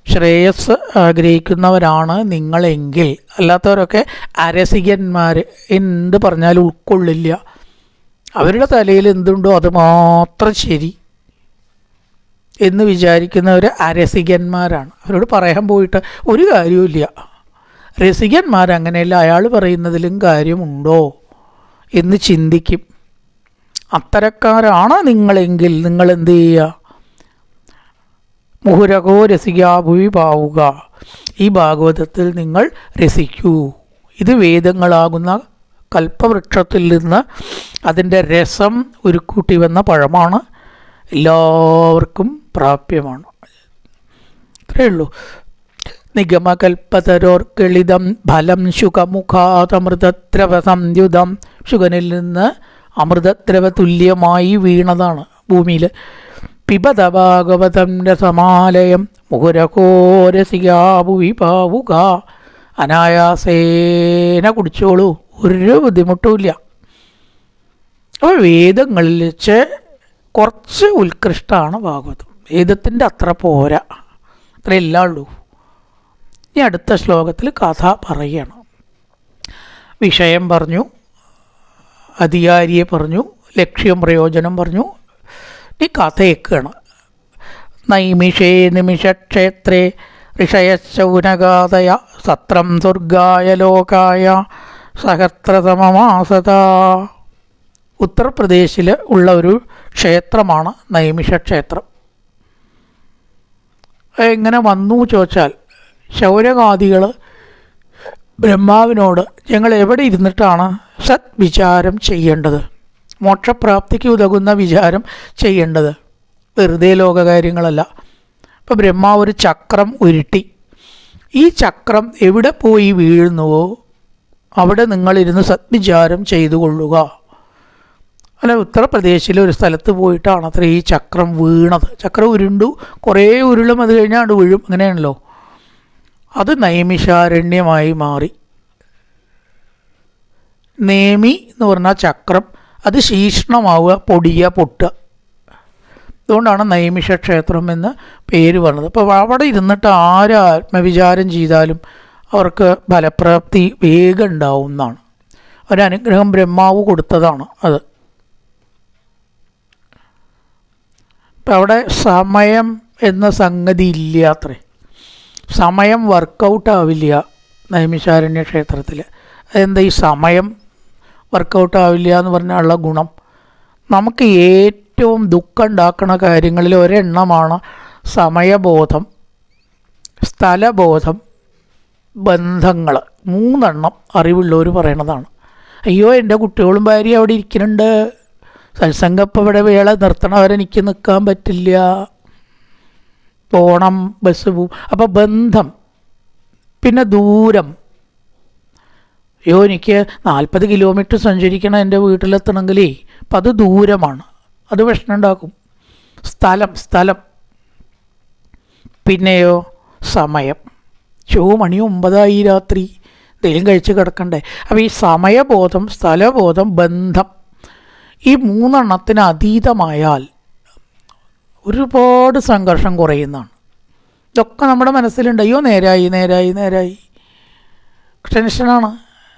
ശ്രേയസ് ആഗ്രഹിക്കുന്നവരാണ് നിങ്ങളെങ്കിൽ. അല്ലാത്തവരൊക്കെ അരസികന്മാർ, എന്ത് പറഞ്ഞാലും ഉൾക്കൊള്ളില്ല. അവരുടെ തലയിൽ എന്തുണ്ടോ അത് മാത്രം ശരി എന്ന് വിചാരിക്കുന്നവർ അരസികന്മാരാണ്. അവരോട് പറയാൻ പോയിട്ട് ഒരു കാര്യവുമില്ല. രസികന്മാരങ്ങനെയല്ല, അയാൾ പറയുന്നതിലും കാര്യമുണ്ടോ എന്ന് ചിന്തിക്കും. അത്തരക്കാരാണ് നിങ്ങളെങ്കിൽ നിങ്ങൾ എന്ത് ചെയ്യുക? മുഹുരകോ രസികാഭുവി പാവുക, ഈ ഭാഗവതത്തിൽ നിങ്ങൾ രസിക്കൂ. ഇത് വേദങ്ങളാകുന്ന കൽപ്പവൃക്ഷത്തിൽ നിന്ന് അതിൻ്റെ രസം ഉരുക്കൂട്ടി വന്ന പഴമാണ്, എല്ലാവർക്കും പ്രാപ്യമാണ്. അത്രയേ ഉള്ളൂ. നിഗമകൽപ്പതരോർക്കിളിതം ഫലം ശുഖമുഖാതമൃതദ്രവ സംയുതം. ശുഗനിൽ നിന്ന് അമൃതദ്രവ തുല്യമായി വീണതാണ് ഭൂമിയിൽ. പിബത ഭാഗവതം രസമാലയം മുഹുരകോരസികാഭുവി പാവുക. അനായാസേന കുടിച്ചോളൂ, ഒരു ബുദ്ധിമുട്ടുമില്ല. അപ്പോൾ വേദങ്ങളിൽ വെച്ച് കുറച്ച് ഉത്കൃഷ്ടമാണ് ഭാഗവതം. വേദത്തിൻ്റെ അത്ര പോരാ, അത്രയല്ല ഉള്ളൂ. ഇനി അടുത്ത ശ്ലോകത്തിൽ കഥ പറയുകയാണ്. വിഷയം പറഞ്ഞു, അധികാരിയെ പറഞ്ഞു, ലക്ഷ്യം പ്രയോജനം പറഞ്ഞു. ഈ കഥയൊക്കെയാണ്. നൈമിഷേ നിമിഷക്ഷേത്രേ ഋഷയശൗനഗാതയ സത്രം സ്വർഗായ ലോകായ സഹസ്രതമമാസത. ഉത്തർപ്രദേശിൽ ഉള്ള ഒരു ക്ഷേത്രമാണ് നൈമിഷ ക്ഷേത്രം. എങ്ങനെ വന്നു ചോദിച്ചാൽ, ശൗനകാദികൾ ബ്രഹ്മാവിനോട് ഞങ്ങൾ എവിടെ ഇരുന്നിട്ടാണ് സദ്വിചാരം ചെയ്യേണ്ടത്, മോക്ഷപ്രാപ്തിക്ക് ഉതകുന്ന വിചാരം ചെയ്യേണ്ടത്, വെറുതെ ലോകകാര്യങ്ങളല്ല. ഇപ്പോൾ ബ്രഹ്മാവ് ഒരു ചക്രം ഉരുട്ടി, ഈ ചക്രം എവിടെ പോയി വീഴുന്നുവോ അവിടെ നിങ്ങളിരുന്ന് സദ്വിചാരം ചെയ്തു കൊള്ളുക. അല്ല, ഉത്തർപ്രദേശിലെ ഒരു സ്ഥലത്ത് പോയിട്ടാണ് അത്ര ഈ ചക്രം വീണത്. ചക്രം ഉരുണ്ടു, കുറേ ഉരുളും, അത് കഴിഞ്ഞാണ്ട് വീഴും, അങ്ങനെയാണല്ലോ. അത് നൈമിഷാരണ്യമായി മാറി. നേമി എന്ന് പറഞ്ഞാൽ ചക്രം, അത് ശീഷ്ണമാവുക, പൊടിയുക, പൊട്ടുക. അതുകൊണ്ടാണ് നൈമിഷ ക്ഷേത്രം എന്ന് പേര് പറഞ്ഞത്. അപ്പോൾ അവിടെ ഇരുന്നിട്ട് ആര് ആത്മവിചാരം ചെയ്താലും അവർക്ക് ഫലപ്രാപ്തി വേഗം ഉണ്ടാവും എന്നാണ്. ഒരനുഗ്രഹം ബ്രഹ്മാവ് കൊടുത്തതാണ് അത്. ഇപ്പം അവിടെ സമയം എന്ന സംഗതി ഇല്ല അത്രേ. സമയം വർക്കൗട്ടാവില്ല നൈമിഷാരണ്യ ക്ഷേത്രത്തിൽ. അതെന്താ ഈ സമയം വർക്കൗട്ടാവില്ല എന്ന് പറഞ്ഞാലുള്ള ഗുണം? നമുക്ക് ഏറ്റവും ദുഃഖം ഉണ്ടാക്കുന്ന കാര്യങ്ങളിൽ ഒരെണ്ണമാണ് സമയബോധം, സ്ഥലബോധം, ബന്ധങ്ങൾ. 3 എണ്ണം അറിവുള്ളവർ പറയണതാണ്. അയ്യോ, എൻ്റെ കുട്ടികളും ഭാര്യ അവിടെ ഇരിക്കുന്നുണ്ട്, സത്സംഗപ്പം ഇവിടെ വേള നിർത്തണവരെ എനിക്ക് നിൽക്കാൻ പറ്റില്ല, പോണം, ബസ് പോവും. അപ്പോൾ ബന്ധം. പിന്നെ ദൂരം. അയ്യോ, എനിക്ക് 40 കിലോമീറ്റർ സഞ്ചരിക്കണം എൻ്റെ വീട്ടിലെത്തണമെങ്കിലേ, അപ്പം അത് ദൂരമാണ്, അത് പ്രശ്നം ഉണ്ടാക്കും. സ്ഥലം. പിന്നെയോ സമയം. മണി 9 രാത്രി, എന്തെങ്കിലും കഴിച്ച് കിടക്കണ്ടേ. അപ്പോൾ ഈ സമയബോധം, സ്ഥലബോധം, ബന്ധം, ഈ 3 എണ്ണത്തിന് അതീതമായാൽ ഒരുപാട് സംഘർഷം കുറയുന്നതാണ്. ഇതൊക്കെ നമ്മുടെ മനസ്സിലുണ്ട്. അയ്യോ, നേരായി ടെൻഷനാണ്.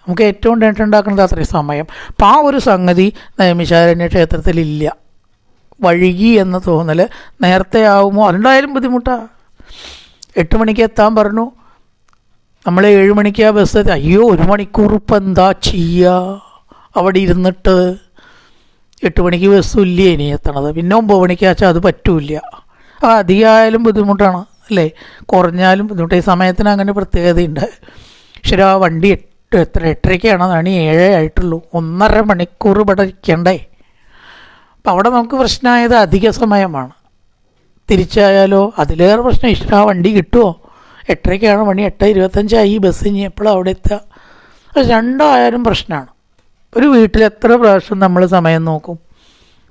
നമുക്ക് ഏറ്റവും ടെൻഷൻ ഉണ്ടാക്കുന്നത് അത്രയും സമയം. അപ്പം ആ ഒരു സംഗതി നൈമിഷാരണ്യ ക്ഷേത്രത്തിലില്ല. വഴുകി എന്ന തോന്നൽ, നേരത്തെ ആവുമോ അതുണ്ടായാലും ബുദ്ധിമുട്ടാണ്. 8 മണിക്ക് എത്താൻ പറഞ്ഞു, നമ്മൾ 7 മണിക്ക് ആ ബസ് എത്തി. അയ്യോ 1 മണിക്കൂർ ഇപ്പം എന്താ ചെയ്യുക അവിടെ ഇരുന്നിട്ട്. 8 മണിക്ക് ബസ്സും ഇല്ല ഇനി എത്തണത്, പിന്നെ 9 മണിക്ക് വെച്ചാൽ അത് പറ്റൂല. അധികമായാലും ബുദ്ധിമുട്ടാണ് അല്ലേ, കുറഞ്ഞാലും ബുദ്ധിമുട്ട്. ഈ സമയത്തിന് അങ്ങനെ പ്രത്യേകതയുണ്ട്. ശരി, ആ വണ്ടി 8:30ക്കാണ്, അതാണ് 7 ആയിട്ടുള്ളൂ. 1.5 മണിക്കൂർ ഇവിടെ ഇരിക്കണ്ടേ. അപ്പം അവിടെ നമുക്ക് പ്രശ്നമായത് അധിക സമയമാണ്. തിരിച്ചായാലോ അതിലേറെ പ്രശ്നം. ഇഷ്ടം ആ വണ്ടി കിട്ടുമോ? 8:30ക്കാണ് പണി, 8:25 ബസ് ഇനി എപ്പോഴും അവിടെ എത്തുക. അത് രണ്ടായാലും പ്രശ്നമാണ്. ഒരു വീട്ടിൽ എത്ര പ്രാവശ്യം നമ്മൾ സമയം നോക്കും?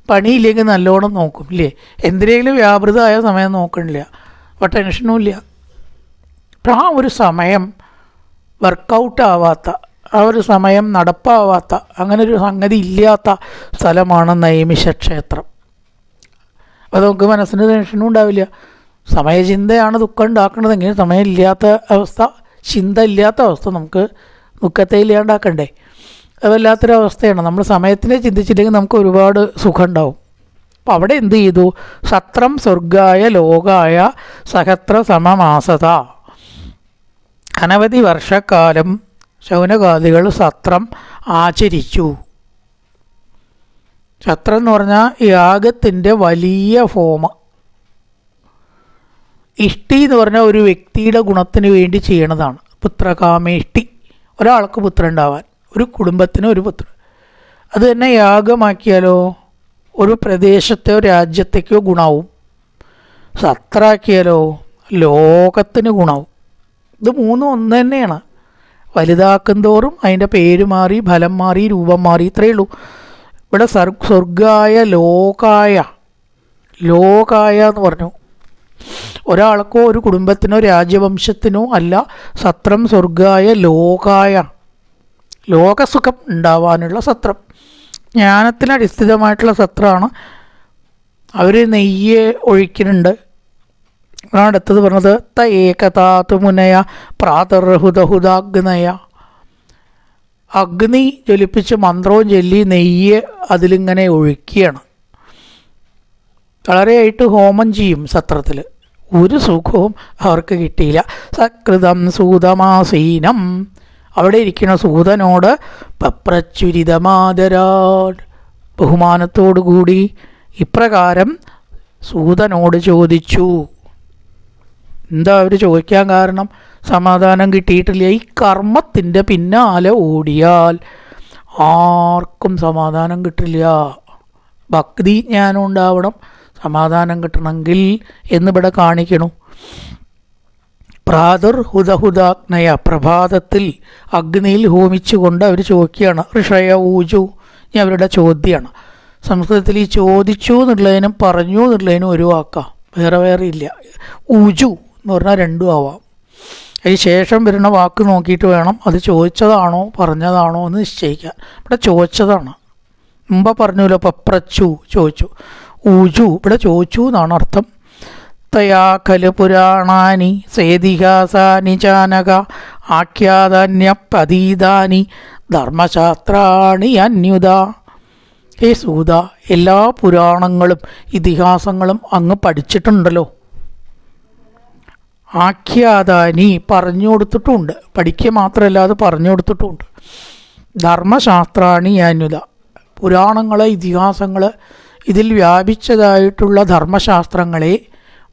പണിയില്ലെങ്കിൽ നല്ലോണം നോക്കും ഇല്ലേ? എന്തിനെങ്കിലും വ്യാപൃതമായ സമയം നോക്കണില്ല, അപ്പോൾ ടെൻഷനും ഇല്ല. അപ്പം ആ ഒരു സമയം വർക്കൗട്ട് ആവാത്ത, ആ ഒരു സമയം നടപ്പാവാത്ത, അങ്ങനെ ഒരു സംഗതി ഇല്ലാത്ത സ്ഥലമാണ് നൈമിഷക്ഷേത്രം. അപ്പോൾ നമുക്ക് മനസ്സിന് ടെൻഷനും ഉണ്ടാവില്ല. സമയചിന്തയാണ് ദുഃഖം ഉണ്ടാക്കുന്നതെങ്കിൽ സമയമില്ലാത്ത അവസ്ഥ, ചിന്ത ഇല്ലാത്ത അവസ്ഥ നമുക്ക് ദുഃഖത്തെ ഇല്ലാണ്ടാക്കണ്ടേ? അത് വല്ലാത്തൊരവസ്ഥയാണ്. നമ്മൾ സമയത്തിനെ ചിന്തിച്ചില്ലെങ്കിൽ നമുക്ക് ഒരുപാട് സുഖം ഉണ്ടാവും. അപ്പോൾ അവിടെ എന്ത് ചെയ്തു? സത്രം സ്വർഗായ ലോകായ സഹത്ര സമമാസത. അനവധി വർഷക്കാലം ശൗനകാദികൾ സത്രം ആചരിച്ചു. സത്രം എന്ന് പറഞ്ഞാൽ യാഗത്തിൻ്റെ വലിയ ഫോം. ഇഷ്ടി എന്ന് പറഞ്ഞാൽ ഒരു വ്യക്തിയുടെ ഗുണത്തിന് വേണ്ടി ചെയ്യണതാണ്. പുത്രകാമേഷ്ടി, ഒരാൾക്ക് പുത്രൻ ഉണ്ടാവാൻ, ഒരു കുടുംബത്തിന് ഒരു പുത്രൻ. അത് തന്നെ യാഗമാക്കിയാലോ ഒരു പ്രദേശത്തെയോ രാജ്യത്തേക്കോ ഗുണാവും. സത്രാക്കിയാലോ ലോകത്തിന് ഗുണാവും. ഇത് മൂന്നും ഒന്ന് തന്നെയാണ്. വലുതാക്കും തോറും അതിൻ്റെ പേര് മാറി, ഫലം മാറി, രൂപം മാറി, ഇത്രയേ ഉള്ളൂ. ഇവിടെ സ്വർഗായ ലോകായ, ലോകായ എന്ന് പറഞ്ഞു. ഒരാൾക്കോ ഒരു കുടുംബത്തിനോ രാജ്യവംശത്തിനോ അല്ല. സത്രം സ്വർഗായ ലോകായ, ലോകസുഖം ഉണ്ടാവാനുള്ള സത്രം, ജ്ഞാനത്തിനടിസ്ഥിതമായിട്ടുള്ള സത്രമാണ്. അവർ നെയ്യ് ഒഴിക്കുന്നുണ്ട്. അടുത്തത് പറഞ്ഞത് ത ഏകതാതു മുനയ പ്രാതർഹുദഹുദാഗ്നയ. അഗ്നി ജ്വലിപ്പിച്ച് മന്ത്രവും ചൊല്ലി നെയ്യ് അതിലിങ്ങനെ ഒഴിക്കുകയാണ്. വളരെയായിട്ട് ഹോമം ചെയ്യും സത്രത്തിൽ. ഒരു സുഖവും അവർക്ക് കിട്ടിയില്ല. സകൃതം സൂതമാസീനം, അവിടെ ഇരിക്കുന്ന സൂതനോട് പപ്രച്ചുരിതമാദരാൻ, ബഹുമാനത്തോടുകൂടി ഇപ്രകാരം സൂതനോട് ചോദിച്ചു. എന്താ അവർ ചോദിക്കാൻ കാരണം? സമാധാനം കിട്ടിയിട്ടില്ല. ഈ കർമ്മത്തിൻ്റെ പിന്നാലെ ഓടിയാൽ ആർക്കും സമാധാനം കിട്ടില്ല. ഭക്തി ജ്ഞാനം ഉണ്ടാവണം സമാധാനം കിട്ടണമെങ്കിൽ എന്നിവിടെ കാണിക്കണു. പ്രാതർഹുദഹുദാഗ്നയ, പ്രഭാതത്തിൽ അഗ്നിയിൽ ഹോമിച്ചുകൊണ്ട് അവർ ചോദിക്കുകയാണ്. ഋഷയ ഊജു, ഇനി അവരുടെ ചോദ്യമാണ്. സംസ്കൃതത്തിൽ ഈ ചോദിച്ചു എന്നുള്ളതിനും പറഞ്ഞു എന്നുള്ളതിനും ഒരു വാക്കാം, വേറെ വേറെ ഇല്ല. ഊജു എന്ന് പറഞ്ഞാൽ രണ്ടും ആവാം. അതിന് ശേഷം വരുന്ന വാക്ക് നോക്കിയിട്ട് വേണം അത് ചോദിച്ചതാണോ പറഞ്ഞതാണോ എന്ന് നിശ്ചയിക്കാൻ. ഇവിടെ ചോദിച്ചതാണ്. മുമ്പ് പറഞ്ഞല്ലോ പപ്രച്ചു, ചോദിച്ചു. ഊജു ഇവിടെ ചോദിച്ചു എന്നാണ് അർത്ഥം. തയാ ഖലു പുരാണാനി സേതിഹാസാനി ചാനക ആഖ്യാതാന്യപതീതാനി ധർമ്മശാസ്ത്രാണി അന്യുത. ഹേ സൂത, എല്ലാ പുരാണങ്ങളും ഇതിഹാസങ്ങളും അങ്ങ് പഠിച്ചിട്ടുണ്ടല്ലോ. ആഖ്യാതാനി പറഞ്ഞു കൊടുത്തിട്ടുമുണ്ട്, പഠിക്കുക മാത്രമല്ല അത് പറഞ്ഞു കൊടുത്തിട്ടുമുണ്ട്. ധർമ്മശാസ്ത്രാണി അന്യുത, പുരാണങ്ങൾ, ഇതിഹാസങ്ങൾ, ഇതിൽ വ്യാപിച്ചതായിട്ടുള്ള ധർമ്മശാസ്ത്രങ്ങളെ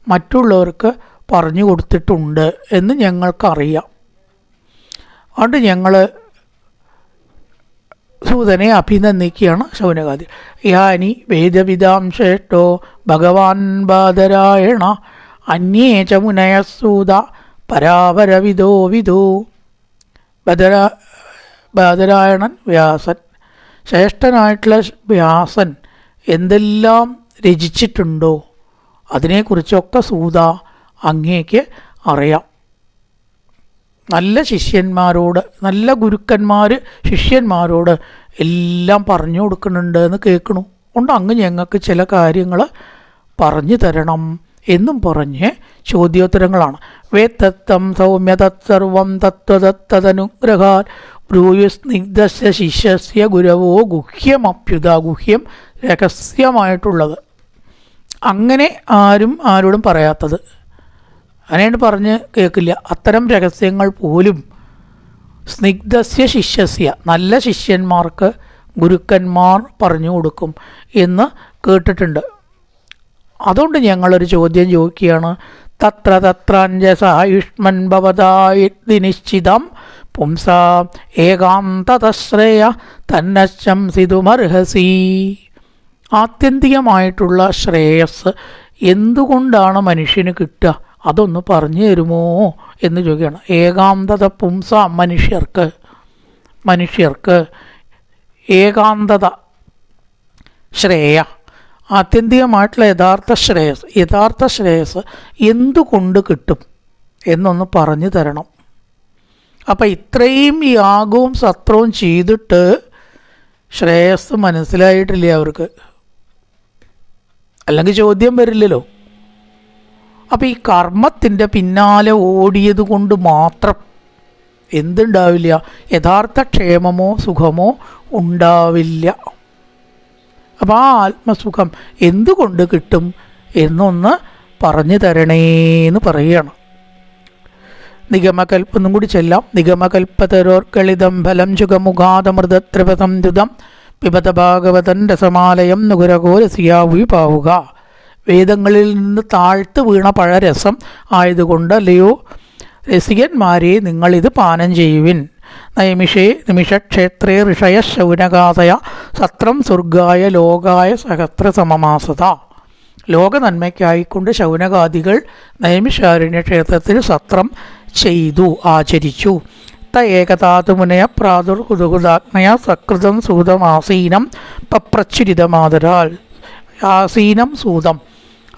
മറ്റുള്ളവർക്ക് പറഞ്ഞു കൊടുത്തിട്ടുണ്ട് എന്ന് ഞങ്ങൾക്കറിയാം. അതുകൊണ്ട് ഞങ്ങൾ സൂതനെ അഭിനന്ദിക്കുകയാണ് ശൗനകാദി. യാനി വേദവിദാം ശ്രേഷ്ഠോ ഭഗവാൻ ബാദരായണ അന്യേ ച മുനയസൂത പരാപരവിദോ വിദോ. ബാദരായണൻ വ്യാസൻ, ശ്രേഷ്ഠനായിട്ടുള്ള വ്യാസൻ എന്തെല്ലാം രചിച്ചിട്ടുണ്ടോ അതിനെക്കുറിച്ചൊക്കെ സൂത അങ്ങേക്ക് അറിയാം. നല്ല ശിഷ്യന്മാരോട്, നല്ല ഗുരുക്കന്മാർ ശിഷ്യന്മാരോട് എല്ലാം പറഞ്ഞു കൊടുക്കുന്നുണ്ട് എന്ന് കേൾക്കണു. കൊണ്ട് അങ്ങ് ഞങ്ങൾക്ക് ചില കാര്യങ്ങൾ പറഞ്ഞു തരണം എന്നും പറഞ്ഞ് ചോദ്യോത്തരങ്ങളാണ്. വേത്തം സൗമ്യ തത്സർവം തത്വതത്തനുഗ്രഹാൽ ബ്രൂയുസ്നിഗ്ധസ്യ ശിഷ്യസ്യ ഗുരവോ ഗുഹ്യമപ്യുത. ഗുഹ്യം രഹസ്യമായിട്ടുള്ളത്. അങ്ങനെ ആരും ആരോടും പറയാത്തത്. അങ്ങനെയാണ് പറഞ്ഞ് കേൾക്കില്ല. അത്തരം രഹസ്യങ്ങൾ പോലും സ്നിഗ്ധസ്യ ശിഷ്യസ്യ, നല്ല ശിഷ്യന്മാർക്ക് ഗുരുക്കന്മാർ പറഞ്ഞു കൊടുക്കും എന്ന് കേട്ടിട്ടുണ്ട്. അതുകൊണ്ട് ഞങ്ങളൊരു ചോദ്യം ചോദിക്കുകയാണ്. തത്ര തത്രാഞ്ജസായുഷ്മൻ ഭവതായി നിശ്ചിതം പുംസാ ഏകാന്തതശ്രേയ തന്നശംസിതുമർഹസി. ആത്യന്തികമായിട്ടുള്ള ശ്രേയസ് എന്തുകൊണ്ടാണ് മനുഷ്യന് കിട്ടുക, അതൊന്ന് പറഞ്ഞു തരുമോ എന്ന് ചോദിക്കുകയാണ്. ഏകാന്തത പുംസ, മനുഷ്യർക്ക് ഏകാന്തത, ശ്രേയ, ആത്യന്തികമായിട്ടുള്ള യഥാർത്ഥ ശ്രേയസ് എന്തുകൊണ്ട് കിട്ടും എന്നൊന്ന് പറഞ്ഞു തരണം. അപ്പം ഇത്രയും യാഗവും സത്രവും ചെയ്തിട്ട് ശ്രേയസ് മനസ്സിലായിട്ടില്ല അവർക്ക്, അല്ലെങ്കിൽ ചോദ്യം വരില്ലല്ലോ. അപ്പം ഈ കർമ്മത്തിൻ്റെ പിന്നാലെ ഓടിയത് കൊണ്ട് മാത്രം എന്തുണ്ടാവില്ല? യഥാർത്ഥ ക്ഷേമമോ സുഖമോ ഉണ്ടാവില്ല. അപ്പം ആ ആത്മസുഖം എന്തുകൊണ്ട് കിട്ടും എന്നൊന്ന് പറഞ്ഞു തരണേന്ന് പറയുകയാണ്. നിഗമകൽപ്പൊന്നും കൂടി ചെല്ലാം. നിഗമകൽപ്പതരോർക്കളിതം ഫലം ചുഖമുഖാതമൃതത്രിപസംയുതം പിബത ഭാഗവതൻ രസമാലയം നുകുരകോരസിയാവി പാവുക. വേദങ്ങളിൽ നിന്ന് താഴ്ത്തു വീണ പഴരസം ആയതുകൊണ്ട് അല്ലയോ രസികന്മാരെ നിങ്ങളിത് പാനം ചെയ്യുവിൻ. നൈമിഷേ നിമിഷക്ഷേത്രേ ഋഷയ ശൗനകാതയ സത്രം സ്വർഗായ ലോകായ സഹസ്ര സമമാസത. ലോക നന്മയ്ക്കായിക്കൊണ്ട് ശൗനകാദികൾ നൈമിഷാരണ്യ ക്ഷേത്രത്തിൽ സത്രം ചെയ്തു, ആചരിച്ചു. ത ഏകതാതുമുനയ പ്രാദുർഹുദുഹുദാഗ്നയ സകൃതം സൂതമാസീനം പപ്രച്ചുരിതമാതരാൽ. ആസീനം സൂതം,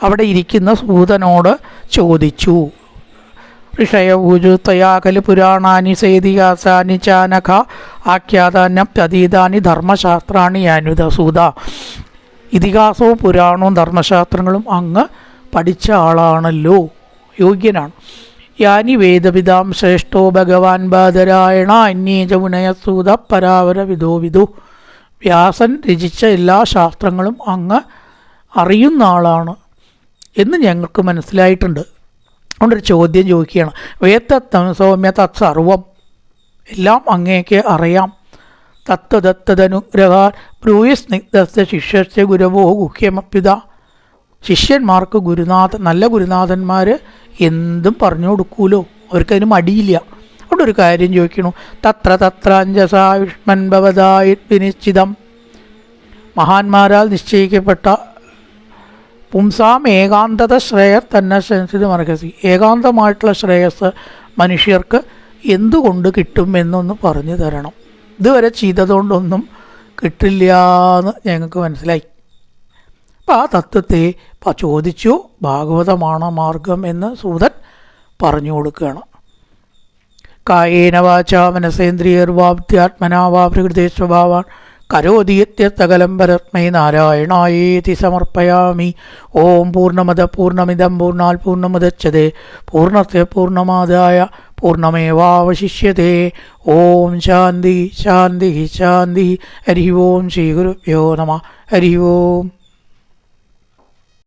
അവിടെ ഇരിക്കുന്ന സൂതനോട് ചോദിച്ചു. ഋഷയൂജു തയാകല് പുരാണാനി സേതിഹാസാനി ചാനഖ ആഖ്യാതാന്യതീതാനി ധർമ്മശാസ്ത്രാണി യാനുതസൂത. ഇതിഹാസവും പുരാണവും ധർമ്മശാസ്ത്രങ്ങളും അങ്ങ് പഠിച്ച ആളാണല്ലോ, യോഗ്യനാണ്. യാനി വേദവിദാം ശ്രേഷ്ഠോ ഭഗവാൻ ബാദരായണ അന്യേജ മുനയസൂത പരാവര വിദോ വിദു. വ്യാസൻ രചിച്ച എല്ലാ ശാസ്ത്രങ്ങളും അങ്ങ് അറിയുന്ന ആളാണ് എന്ന് ഞങ്ങൾക്ക് മനസ്സിലായിട്ടുണ്ട്. അതുകൊണ്ടൊരു ചോദ്യം ചോദിക്കുകയാണ്. വേത്തത്തം സൗമ്യ തത് സർവം, എല്ലാം അങ്ങേക്ക് അറിയാം. തത്വദത്തനുഗ്രഹാർ ബ്രൂയസ്നിഗ്ധസ്യ ശിഷ്യസ്യ ഗുരവോ ഗുഹ്യമപ്യുത. ശിഷ്യന്മാർക്ക് നല്ല ഗുരുനാഥന്മാർ എന്തും പറഞ്ഞു കൊടുക്കൂലോ, അവർക്കതിന് മടിയില്ല. അതുകൊണ്ട് ഒരു കാര്യം ചോദിക്കണു. തത്രാഞ്ജസായുഷ്മൻ ഭവതായി വിനിശ്ചിതം, മഹാന്മാരാൽ നിശ്ചയിക്കപ്പെട്ട പുംസാം ഏകാന്തത ശ്രേയ തന്നെ സംസിതമർഹസി. ഏകാന്തമായിട്ടുള്ള ശ്രേയസ് മനുഷ്യർക്ക് എന്തുകൊണ്ട് കിട്ടും എന്നൊന്ന് പറഞ്ഞു തരണം. ഇതുവരെ ചെയ്തതുകൊണ്ടൊന്നും കിട്ടില്ല എന്ന് ഞങ്ങൾക്ക് മനസ്സിലായി. അപ്പം ആ തത്വത്തെ ചോദിച്ചു. ഭാഗവതമാണ് മാർഗം എന്ന് സൂതൻ പറഞ്ഞു കൊടുക്കുകയാണ്. കായേന വാചാ മനസേന്ദ്രിയർവാബ്ധ്യാത്മനാ വാ പ്രകൃതി സ്വഭാവാൻ കരോതീയത്യത്തകലം പരസ്മൈ നാരായണായേതി സമർപ്പയാമി. ഓം പൂർണ്ണമദ പൂർണ്ണമിദം പൂർണ്ണാൽ പൂർണ്ണമുദച്യതേ പൂർണ്ണസ്യ പൂർണ്ണമാദായ പൂർണ്ണമേവാവശിഷ്യതേ. ഓം ശാന്തി ശാന്തി ശാന്തി. ഹരി ഓം ശ്രീ ഗുരുഭ്യോ നമഃ. ഹരി ഓം.